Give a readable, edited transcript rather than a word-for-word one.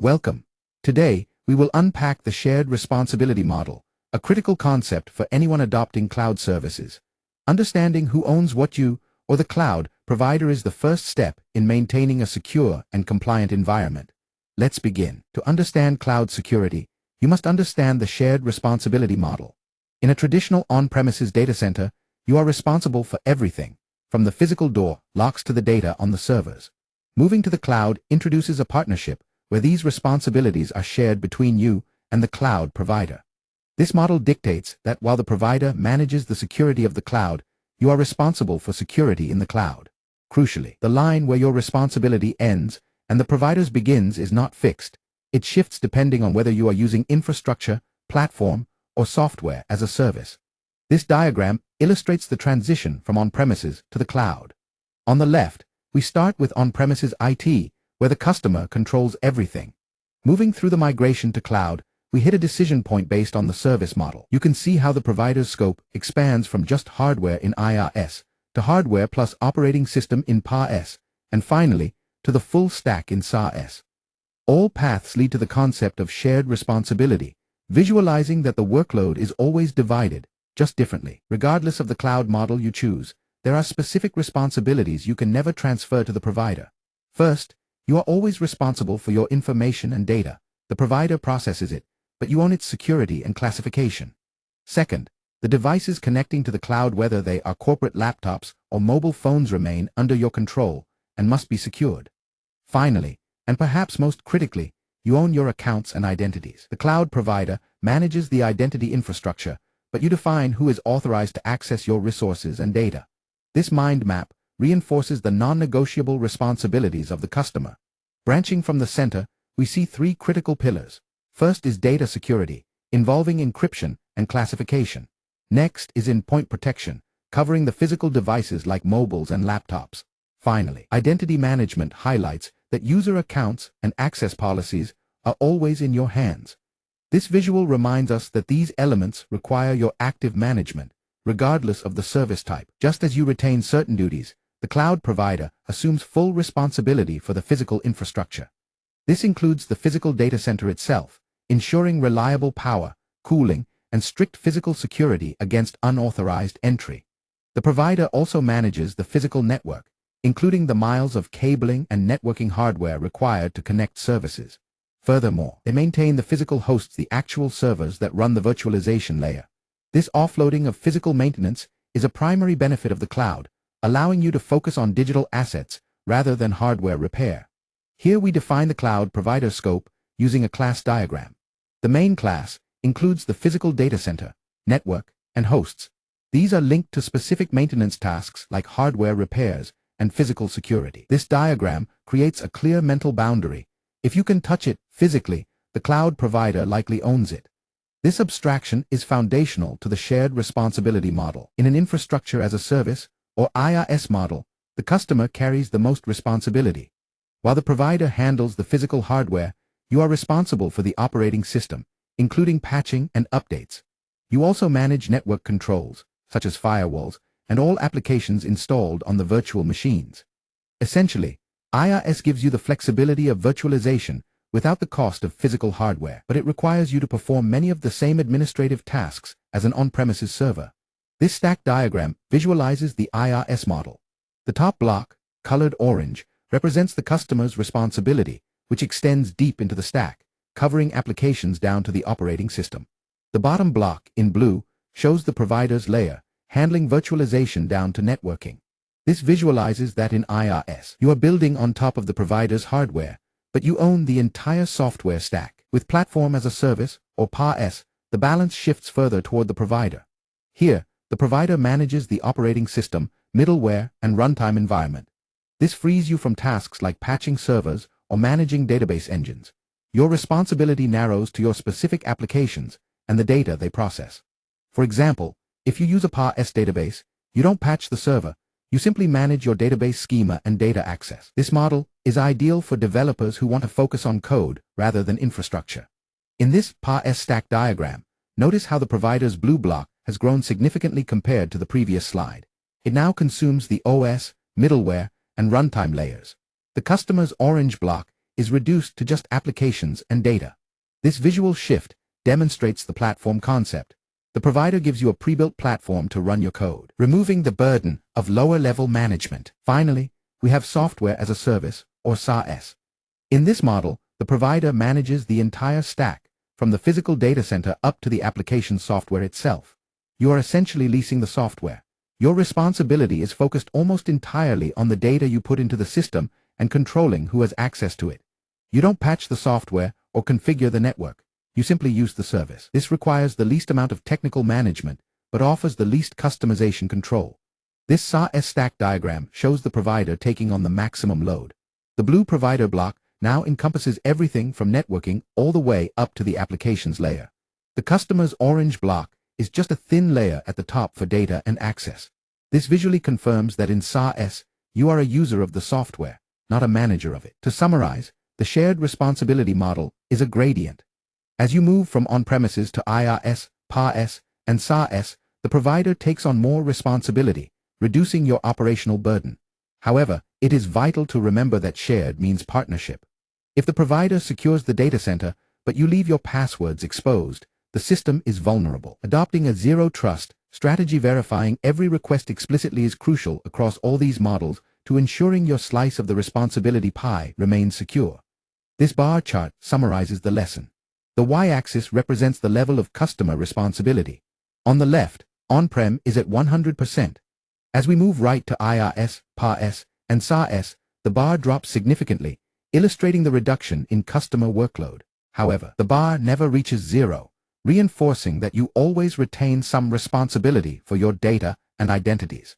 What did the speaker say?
Welcome. Today, we will unpack the shared responsibility model, a critical concept for anyone adopting cloud services. Understanding who owns what you, or the cloud provider, is the first step in maintaining a secure and compliant environment. Let's begin. To understand cloud security, you must understand the shared responsibility model. In a traditional on-premises data center, you are responsible for everything, from the physical door locks to the data on the servers. Moving to the cloud introduces a partnership where these responsibilities are shared between you and the cloud provider. This model dictates that while the provider manages the security of the cloud, you are responsible for security in the cloud. Crucially, the line where your responsibility ends and the provider's begins is not fixed. It shifts depending on whether you are using infrastructure, platform, or software as a service. This diagram illustrates the transition from on-premises to the cloud. On the left, we start with on-premises IT, where the customer controls everything. Moving through the migration to cloud, we hit a decision point based on the service model. You can see how the provider's scope expands from just hardware in IaaS to hardware plus operating system in PaaS, and finally, to the full stack in SaaS. All paths lead to the concept of shared responsibility, visualizing that the workload is always divided, just differently. Regardless of the cloud model you choose, there are specific responsibilities you can never transfer to the provider. First, you are always responsible for your information and data. The provider processes it, but you own its security and classification. Second, the devices connecting to the cloud, whether they are corporate laptops or mobile phones, remain under your control and must be secured. Finally, and perhaps most critically, you own your accounts and identities. The cloud provider manages the identity infrastructure, but you define who is authorized to access your resources and data. This mind map reinforces the non-negotiable responsibilities of the customer. Branching from the center, we see three critical pillars. First is data security, involving encryption and classification. Next is endpoint protection, covering the physical devices like mobiles and laptops. Finally, identity management highlights that user accounts and access policies are always in your hands. This visual reminds us that these elements require your active management, regardless of the service type. Just as you retain certain duties, the cloud provider assumes full responsibility for the physical infrastructure. This includes the physical data center itself, ensuring reliable power, cooling, and strict physical security against unauthorized entry. The provider also manages the physical network, including the miles of cabling and networking hardware required to connect services. Furthermore, they maintain the physical hosts, the actual servers that run the virtualization layer. This offloading of physical maintenance is a primary benefit of the cloud, allowing you to focus on digital assets rather than hardware repair. Here we define the cloud provider scope using a class diagram. The main class includes the physical data center, network, and hosts. These are linked to specific maintenance tasks like hardware repairs and physical security. This diagram creates a clear mental boundary. If you can touch it physically, the cloud provider likely owns it. This abstraction is foundational to the shared responsibility model. In an infrastructure as a service, or IaaS model, the customer carries the most responsibility. While the provider handles the physical hardware, you are responsible for the operating system, including patching and updates. You also manage network controls, such as firewalls, and all applications installed on the virtual machines. Essentially, IaaS gives you the flexibility of virtualization without the cost of physical hardware, but it requires you to perform many of the same administrative tasks as an on-premises server. This stack diagram visualizes the IaaS model. The top block, colored orange, represents the customer's responsibility, which extends deep into the stack, covering applications down to the operating system. The bottom block, in blue, shows the provider's layer, handling virtualization down to networking. This visualizes that in IaaS, you are building on top of the provider's hardware, but you own the entire software stack. With platform as a service, or PaaS, the balance shifts further toward the provider. Here, the provider manages the operating system, middleware, and runtime environment. This frees you from tasks like patching servers or managing database engines. Your responsibility narrows to your specific applications and the data they process. For example, if you use a PaaS database, you don't patch the server, you simply manage your database schema and data access. This model is ideal for developers who want to focus on code rather than infrastructure. In this PaaS stack diagram, notice how the provider's blue block has grown significantly compared to the previous slide. It now consumes the OS, middleware, and runtime layers. The customer's orange block is reduced to just applications and data. This visual shift demonstrates the platform concept. The provider gives you a pre-built platform to run your code, removing the burden of lower-level management. Finally, we have software as a service, or SaaS. In this model, the provider manages the entire stack, from the physical data center up to the application software itself. You are essentially leasing the software. Your responsibility is focused almost entirely on the data you put into the system and controlling who has access to it. You don't patch the software or configure the network. You simply use the service. This requires the least amount of technical management, but offers the least customization control. This SaaS stack diagram shows the provider taking on the maximum load. The blue provider block now encompasses everything from networking all the way up to the applications layer. The customer's orange block is just a thin layer at the top for data and access. This visually confirms that in SaaS, you are a user of the software, not a manager of it. To summarize, the shared responsibility model is a gradient. As you move from on-premises to IaaS, PaaS, and SaaS, the provider takes on more responsibility, reducing your operational burden. However, it is vital to remember that shared means partnership. If the provider secures the data center, but you leave your passwords exposed, the system is vulnerable. Adopting a zero-trust strategy verifying every request explicitly is crucial across all these models to ensuring your slice of the responsibility pie remains secure. This bar chart summarizes the lesson. The y-axis represents the level of customer responsibility. On the left, on-prem is at 100%. As we move right to IaaS, PaaS, and SaaS, the bar drops significantly, illustrating the reduction in customer workload. However, the bar never reaches zero, reinforcing that you always retain some responsibility for your data and identities.